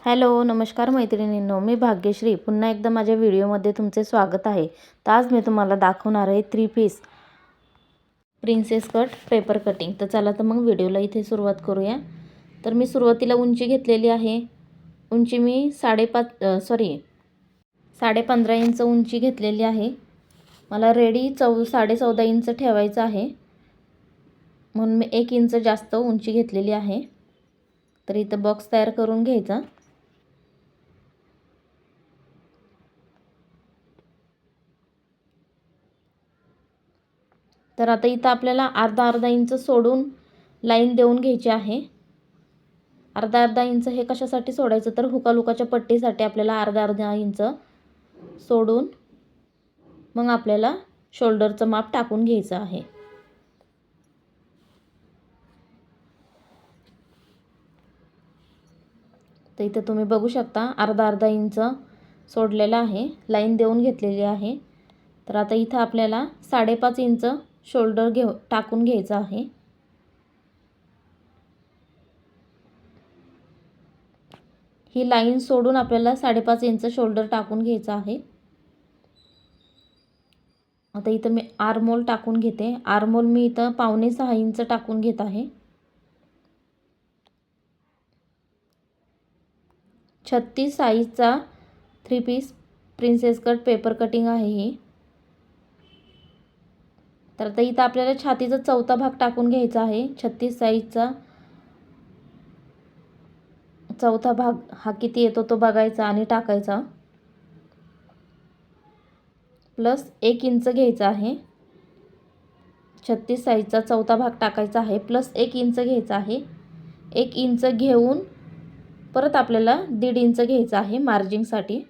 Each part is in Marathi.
हॅलो नमस्कार मैत्रिणींनो, मी भाग्यश्री पुन्हा एकदा माझ्या व्हिडिओमध्ये तुमचे स्वागत आहे। तर आज मी तुम्हाला दाखवणार आहे 3 piece princess cut paper cutting. तर चला तर मग व्हिडिओला इथे सुरुवात करूया। तर मी सुरुवातीला उंची घेतलेली आहे। उंची मी 15.5 इंच उंची घेतलेली आहे। मला रेडी 14.5 इंच ठेवायचं आहे, म्हणून मी 1 इंच जास्त उंची घेतलेली आहे। तर इथं बॉक्स तयार करून घ्यायचा। तर आता इथं आपल्याला अर्धा इंच सोडून लाईन देऊन घ्यायची आहे। अर्धा इंच हे कशासाठी सोडायचं, तर हुकालुकाच्या पट्टीसाठी आपल्याला अर्धा इंच सोडून मग आपल्याला शोल्डरचं माप टाकून घ्यायचं आहे। तर इथे तुम्ही बघू शकता अर्धा इंच सोडलेला आहे, लाईन देऊन घेतलेली आहे। तर आता इथं आपल्याला 5.5 इंच शोल्डर टाकून घ्यायचं आहे। ही लाईन सोडून आपल्याला 5.5 इंच शोल्डर टाकून घ्यायचं आहे। आता इथं मी आर्महोल टाकून घेते। आर्महोल मी इथं 5.25 इंच टाकून घेत आहे। 36 साईजचा 3 piece princess cut paper cutting आहे ही। तर आता इथं आपल्याला छातीचा चौथा भाग टाकून घ्यायचा आहे। 36 साईजचा चौथा भाग हा किती येतो तो बघायचा आणि टाकायचा। प्लस 1 इंच घ्यायचा आहे। 36 साईजचा चौथा भाग टाकायचा आहे, प्लस 1 इंच घ्यायचा आहे। 1 इंच घेऊन परत आपल्याला 1.5 इंच घ्यायचा आहे मार्जिंगसाठी।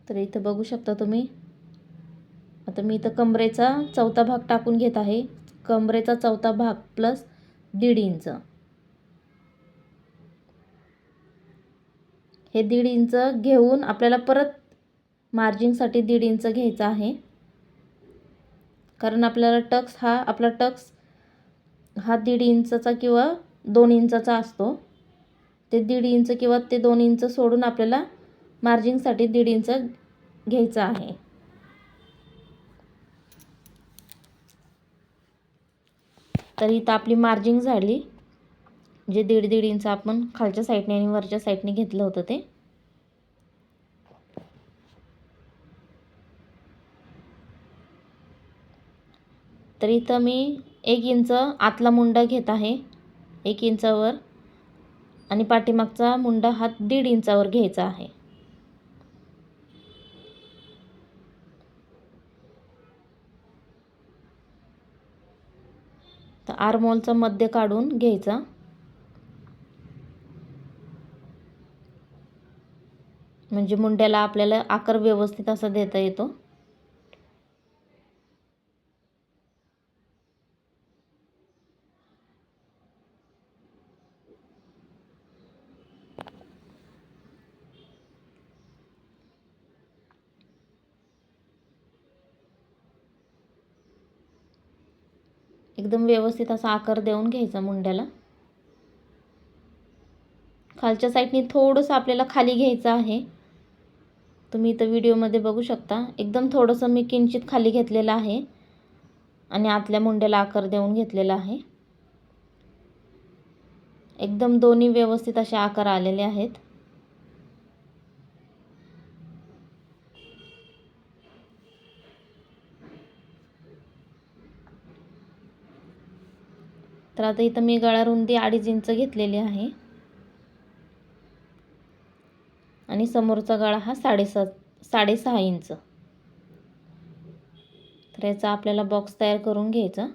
तर इथं बघू शकता तुम्ही, आता मी इथं कमरेचा चौथा भाग टाकून घेत आहे। कमरेचा चौथा भाग प्लस 1.5 इंच, हे 1.5 इंच घेऊन आपल्याला परत मार्जिंगसाठी 1.5 इंच घ्यायचा आहे। कारण आपल्याला टक्स हा 1.5 इंचचा किंवा 2 इंचचा असतो। ते 1.5 इंच किंवा ते 2 इंच सोडून आपल्याला मार्जिंगसाठी 1.5 इंच घ्यायचा आहे। तर इथं आपली मार्जिंग झाली, जे 1.5 इंच आपण खालच्या साईडने आणि वरच्या साईडने घेतलं होतं ते। तर इथं मी 1 इंच आतला मुंडा घेत आहे 1 इंचावर, आणि पाठीमागचा मुंडा हा 1.5 इंचावर घ्यायचा आहे। तर आर्महोलचा मध्य काढून घ्यायचा, म्हणजे मुंड्याला आपल्याला आकार व्यवस्थित असा देता येतो। एकदम व्यवस्थित असा आकार देऊन घ्यायचा मुंड्याला। खालच्या साईडने थोडंसं आपल्याला खाली घ्यायचं आहे। तुम्ही इथं व्हिडिओमध्ये बघू शकता, एकदम थोडंसं मी किंचित खाली घेतलेलं आहे आणि आतल्या मुंड्याला आकार देऊन घेतलेला आहे। एकदम दोन्ही व्यवस्थित असे आकार आलेले आहेत। तर आता इथं मी गळा रुंदी 2.5 इंच घेतलेली आहे आणि समोरचा गळा हा 6.5 इंच। तर याचा आपल्याला बॉक्स तयार करून घ्यायचा।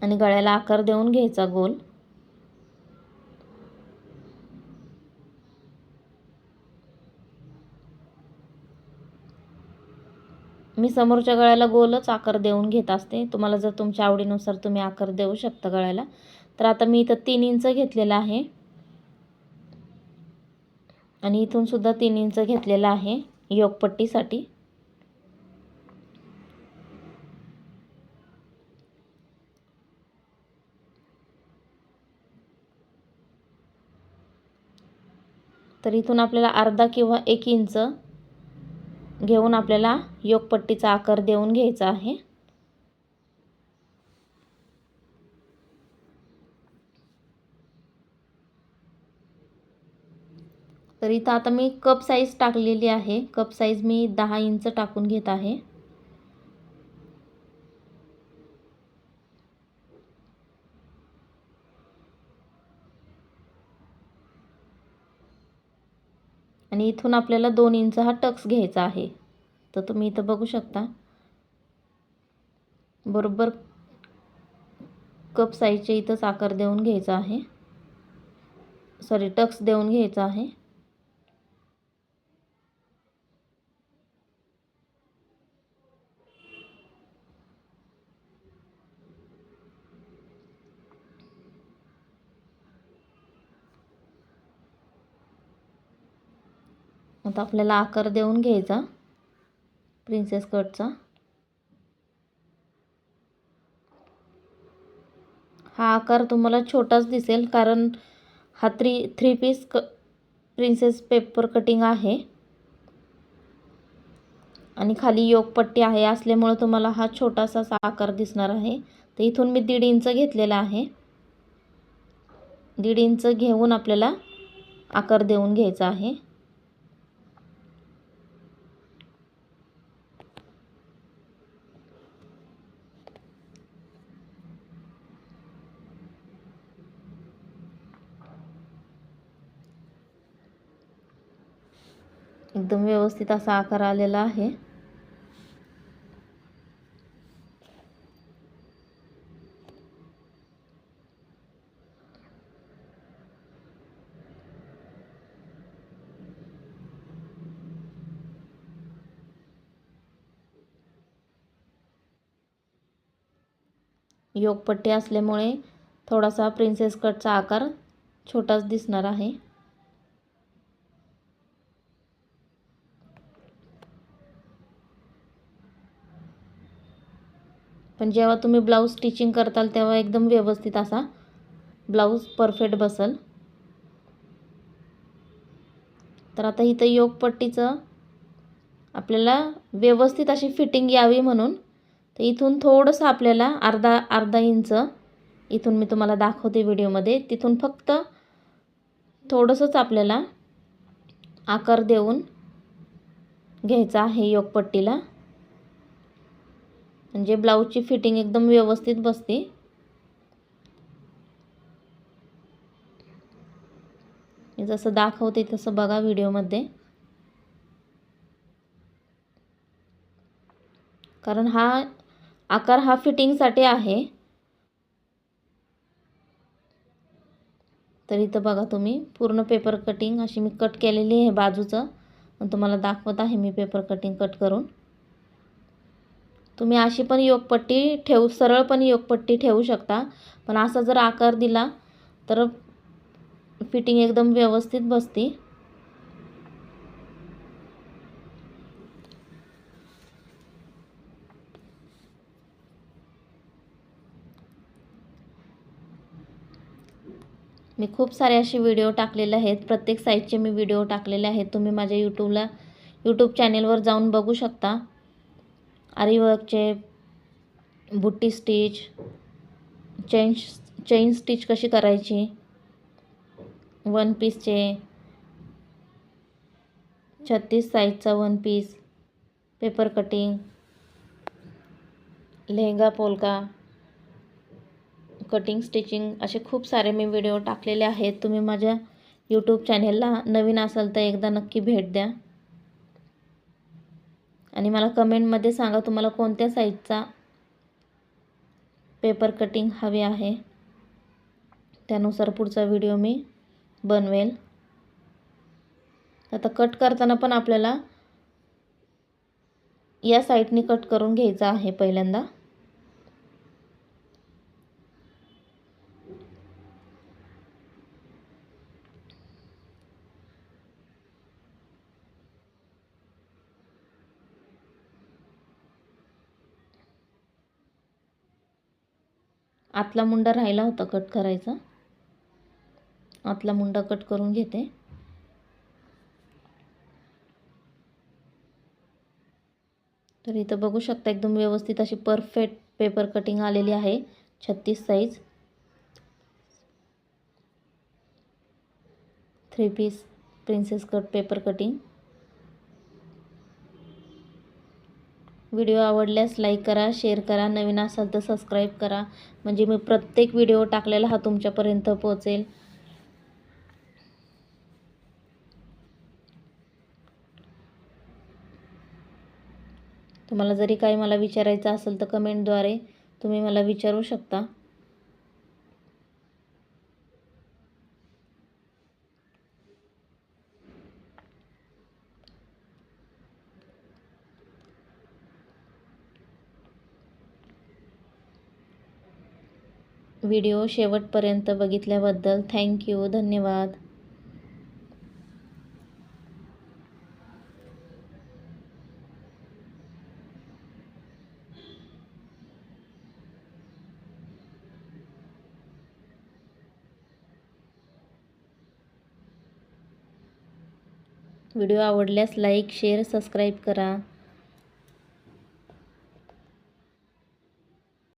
आणि गळ्याला आकार देऊन घ्यायचा गोल। मी समोरच्या गळ्याला गोलच आकार देऊन घेत असते. तुम्हाला जर तुमच्या आवडीनुसार तुम्ही आकार देऊ शकता गळ्याला. तर आता मी इथं 3 इंच घेतलेला आहे आणि इथून सुद्धा 3 इंच घेतलेला आहे योगपट्टीसाठी. तर इथून आपल्याला अर्धा किंवा 1 इंच घेऊन आपल्याला योगपट्टीचा आकार देऊन घ्यायचा आहे. तर इथं आता मी कप साईज टाकलेली आहे. कप साईज मी 10 इंच टाकून घेत आहे. आणि इथून आपल्याला 2 इंच हा टक्स घ्यायचा आहे. तर तुम्ही इथं बघू शकता बरोबर कप साईजचे इथंच आकार देऊन घ्यायचा आहे. सॉरी, टक्स देऊन घ्यायचा आहे. आता आपल्याला आकार देऊन घ्यायचा प्रिन्सेस कटचा. हा आकार तुम्हाला छोटाच दिसेल कारण हा three piece princess paper cutting आहे आणि खाली योगपट्टी आहे असल्यामुळे तुम्हाला हा छोटासा आकार दिसणार आहे. तर इथून मी 1.5 इंच घेतलेला आहे. 1.5 इंच घेऊन आपल्याला आकार देऊन घ्यायचा आहे. एकदम व्यवस्थित असा आकार आलेला आहे. योगपट्टी असल्यामुळे थोडासा प्रिन्सेस कटचा आकार छोटाच दिसणार आहे. पण जेव्हा तुम्ही ब्लाऊज स्टिचिंग करताल तेव्हा एकदम व्यवस्थित असा ब्लाऊज परफेक्ट बसल. तर आता इथं योगपट्टीचं आपल्याला व्यवस्थित अशी फिटिंग यावी म्हणून तर इथून थोडंसं आपल्याला अर्धा इंच इथून मी तुम्हाला दाखवते व्हिडिओमध्ये, तिथून फक्त थोडंसंच आपल्याला आकार देऊन घ्यायचा आहे योगपट्टीला, म्हणजे ब्लाऊजची फिटिंग एकदम व्यवस्थित बसते. जसं दाखवते तसं बघा व्हिडिओमध्ये. कारण हा आकार हा फिटिंगसाठी आहे. तर इथं बघा तुम्ही पूर्ण पेपर कटिंग अशी मी कट केलेली आहे बाजूचं आणि तुम्हाला दाखवत आहे मी पेपर कटिंग कट करून. तुम्ही अशी पण योगपट्टी सरळ पण योगपट्टी ठेवू शकता, पण असा जर आकार दिला तर फिटिंग एकदम व्यवस्थित बसते. मी खूप सारे असे व्हिडिओ टाकलेले आहेत, प्रत्येक साईजचे मी व्हिडिओ टाकलेले आहेत. तुम्ही माझ्या यूट्यूब चॅनेलवर जाऊन बघू शकता. आरीवर्कचे, बुट्टी स्टिच, चेन स्टिच कशी करायची, वन पीसचे 36 साईजचा one piece, paper cutting, lehenga polka, cutting stitching असे खूप सारे मी व्हिडिओ टाकलेले आहेत. तुम्ही माझ्या यूट्यूब चॅनेलला नवीन असाल तर एकदा नक्की भेट द्या आणि मला कमेंटमध्ये सांगा तुम्हाला कोणत्या साईजचा पेपर कटिंग हवे आहे. त्यानुसार पुढचा व्हिडिओ मी बनवेल. आता कट करताना पण आपल्याला या साईडनी कट करून घ्यायचा आहे पहिल्यांदा. आतला मुंडा राहिला होता कट करायचा, आतला मुंडा कट करून घेते. तर इथं बघू शकता एकदम व्यवस्थित अशी परफेक्ट पेपर कटिंग आलेली आहे. 36 size 3 piece princess cut paper cutting. Video आवडल्यास लाईक करा, शेअर करा, नवीन असाल तर सबस्क्राईब करा, म्हणजे मी प्रत्येक व्हिडिओ टाकलेला हा तुमच्यापर्यंत पोहोचेल. तुम्हाला जरी काही मला विचारायचं असेल तर कमेंटद्वारे तुम्ही मला विचारू शकता. व्हिडिओ शेवटपर्यंत बघितल्याबद्दल थँक्यू, धन्यवाद. व्हिडिओ आवडल्यास लाईक, शेअर, सबस्क्राईब करा.